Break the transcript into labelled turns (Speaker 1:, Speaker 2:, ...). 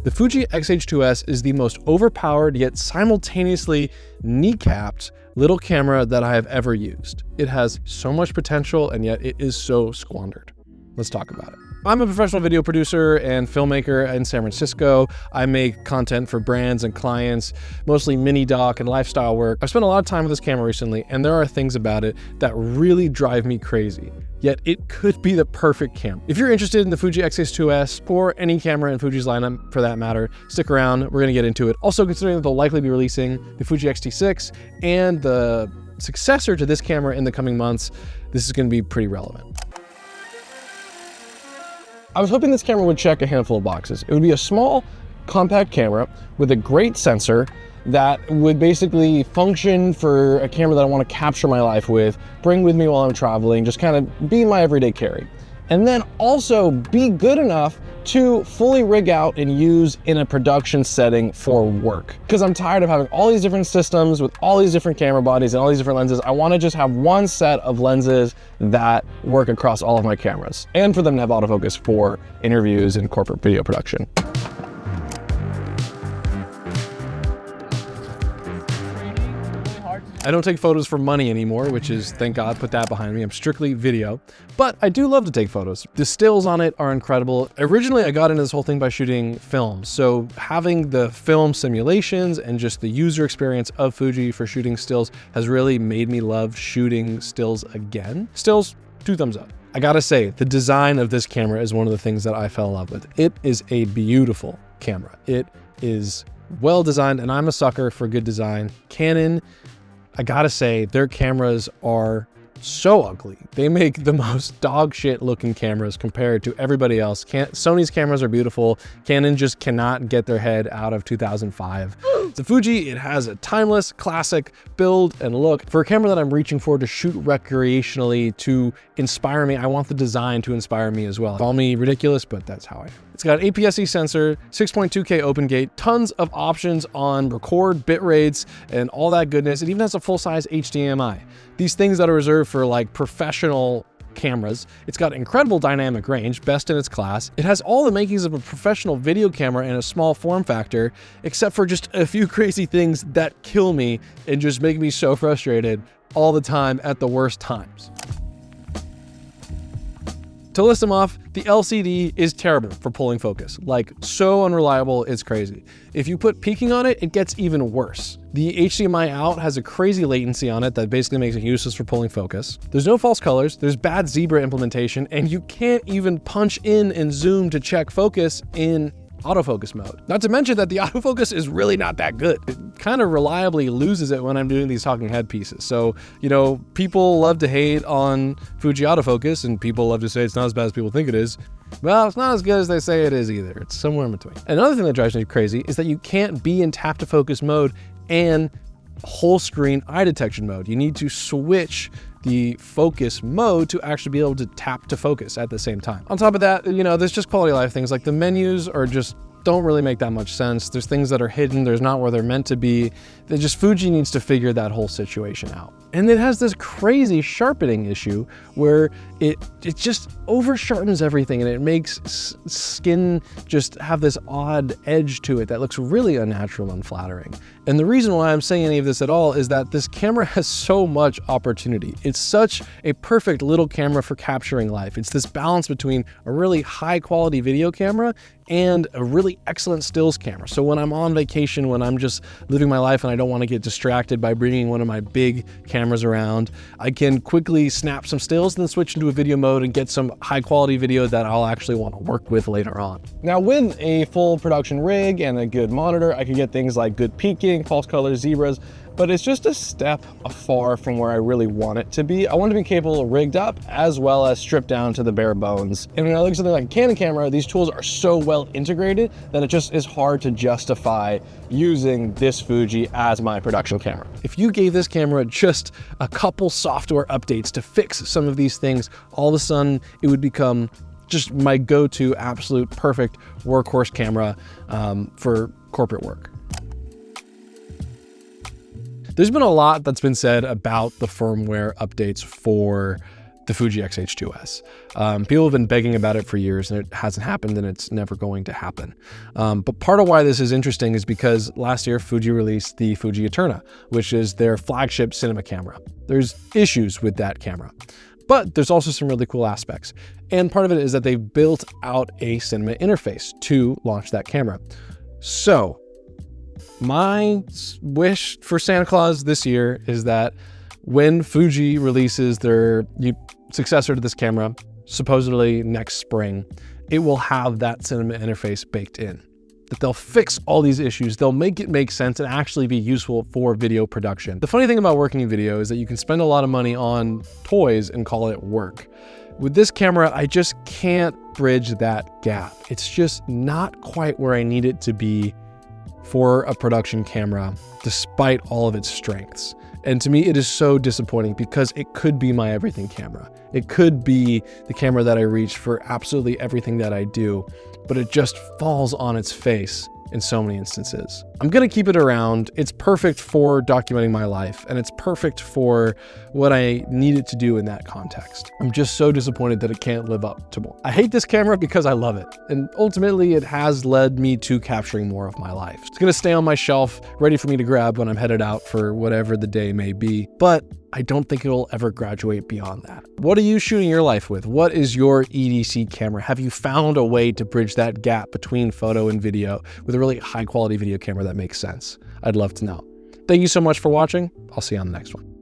Speaker 1: The Fuji X-H2S is the most overpowered yet simultaneously kneecapped little camera that I have ever used. It has so much potential and yet it is so squandered. Let's talk about it. I'm a professional video producer and filmmaker in San Francisco. I make content for brands and clients, mostly mini doc and lifestyle work. I've spent a lot of time with this camera recently, and there are things about it that really drive me crazy. Yet it could be the perfect camera. If you're interested in the Fuji X-H2S or any camera in Fuji's lineup for that matter, stick around, we're gonna get into it. Also considering that they'll likely be releasing the Fuji X-T6 and the successor to this camera in the coming months, this is gonna be pretty relevant. I was hoping this camera would check a handful of boxes. It would be a small, compact camera with a great sensor that would basically function for a camera that I want to capture my life with, bring with me while I'm traveling, just kind of be my everyday carry. And then also be good enough to fully rig out and use in a production setting for work. Because I'm tired of having all these different systems with all these different camera bodies and all these different lenses. I want to just have one set of lenses that work across all of my cameras, and for them to have autofocus for interviews and corporate video production. I don't take photos for money anymore, which is, thank God, put that behind me. I'm strictly video, but I do love to take photos. The stills on it are incredible. Originally, I got into this whole thing by shooting film. So having the film simulations and just the user experience of Fuji for shooting stills has really made me love shooting stills again. Stills, 2 thumbs up. I gotta say, the design of this camera is one of the things that I fell in love with. It is a beautiful camera. It is well designed, and I'm a sucker for good design. Canon, I gotta say, their cameras are so ugly. They make the most dog shit looking cameras compared to everybody else. Sony's cameras are beautiful. Canon just cannot get their head out of 2005. The Fuji, it has a timeless, classic build and look. For a camera that I'm reaching for to shoot recreationally, to inspire me, I want the design to inspire me as well. Call me ridiculous, but that's how I am. It's got an APS-C sensor, 6.2K open gate, tons of options on record, bit rates, and all that goodness. It even has a full-size HDMI. These things that are reserved for like professional cameras. It's got incredible dynamic range, best in its class. It has all the makings of a professional video camera in a small form factor, except for just a few crazy things that kill me and just make me so frustrated all the time at the worst times. To list them off, the LCD is terrible for pulling focus, like so unreliable, it's crazy. If you put peaking on it, it gets even worse. The HDMI out has a crazy latency on it that basically makes it useless for pulling focus. There's no false colors, there's bad zebra implementation, and you can't even punch in and zoom to check focus in autofocus mode. Not to mention that the autofocus is really not that good. It kind of reliably loses it when I'm doing these talking head pieces. So, you know, people love to hate on Fuji autofocus and people love to say it's not as bad as people think it is. Well, it's not as good as they say it is either. It's somewhere in between. Another thing that drives me crazy is that you can't be in tap to focus mode and whole screen eye detection mode. You need to switch the focus mode to actually be able to tap to focus at the same time. On top of that, you know, there's just quality of life things like the menus are just don't really make that much sense. There's things that are hidden, there's not where they're meant to be. Fuji needs to figure that whole situation out. And it has this crazy sharpening issue where it just over sharpens everything and it makes skin just have this odd edge to it that looks really unnatural and unflattering. And the reason why I'm saying any of this at all is that this camera has so much opportunity. It's such a perfect little camera for capturing life. It's this balance between a really high quality video camera and a really excellent stills camera. So when I'm on vacation, when I'm just living my life and I don't want to get distracted by bringing one of my big cameras around, I can quickly snap some stills and then switch into a video mode and get some high quality video that I'll actually want to work with later on. Now with a full production rig and a good monitor, I can get things like good peaking, false colors, zebras, but it's just a step afar from where I really want it to be. I want to be capable of rigged up as well as stripped down to the bare bones. And when I look at something like a Canon camera, these tools are so well integrated that it just is hard to justify using this Fuji as my production camera. If you gave this camera just a couple software updates to fix some of these things, all of a sudden it would become just my go-to absolute perfect workhorse camera for corporate work. There's been a lot that's been said about the firmware updates for the Fuji X-H2S. People have been begging about it for years, and it hasn't happened, and it's never going to happen. But part of why this is interesting is because last year Fuji released the Fuji Eterna, which is their flagship cinema camera. There's issues with that camera, but there's also some really cool aspects. And part of it is that they built out a cinema interface to launch that camera. So my wish for Santa Claus this year is that when Fuji releases their successor to this camera, supposedly next spring, it will have that cinema interface baked in. That they'll fix all these issues, they'll make it make sense and actually be useful for video production. The funny thing about working in video is that you can spend a lot of money on toys and call it work. With this camera, I just can't bridge that gap. It's just not quite where I need it to be for a production camera, despite all of its strengths. And to me, it is so disappointing because it could be my everything camera. It could be the camera that I reach for absolutely everything that I do, but it just falls on its face in so many instances. I'm gonna keep it around. It's perfect for documenting my life, and it's perfect for what I need it to do in that context. I'm just so disappointed that it can't live up to more. I hate this camera because I love it, and ultimately it has led me to capturing more of my life. It's gonna stay on my shelf, ready for me to grab when I'm headed out for whatever the day may be, but I don't think it'll ever graduate beyond that. What are you shooting your life with? What is your EDC camera? Have you found a way to bridge that gap between photo and video with a really high quality video camera that makes sense? I'd love to know. Thank you so much for watching. I'll see you on the next one.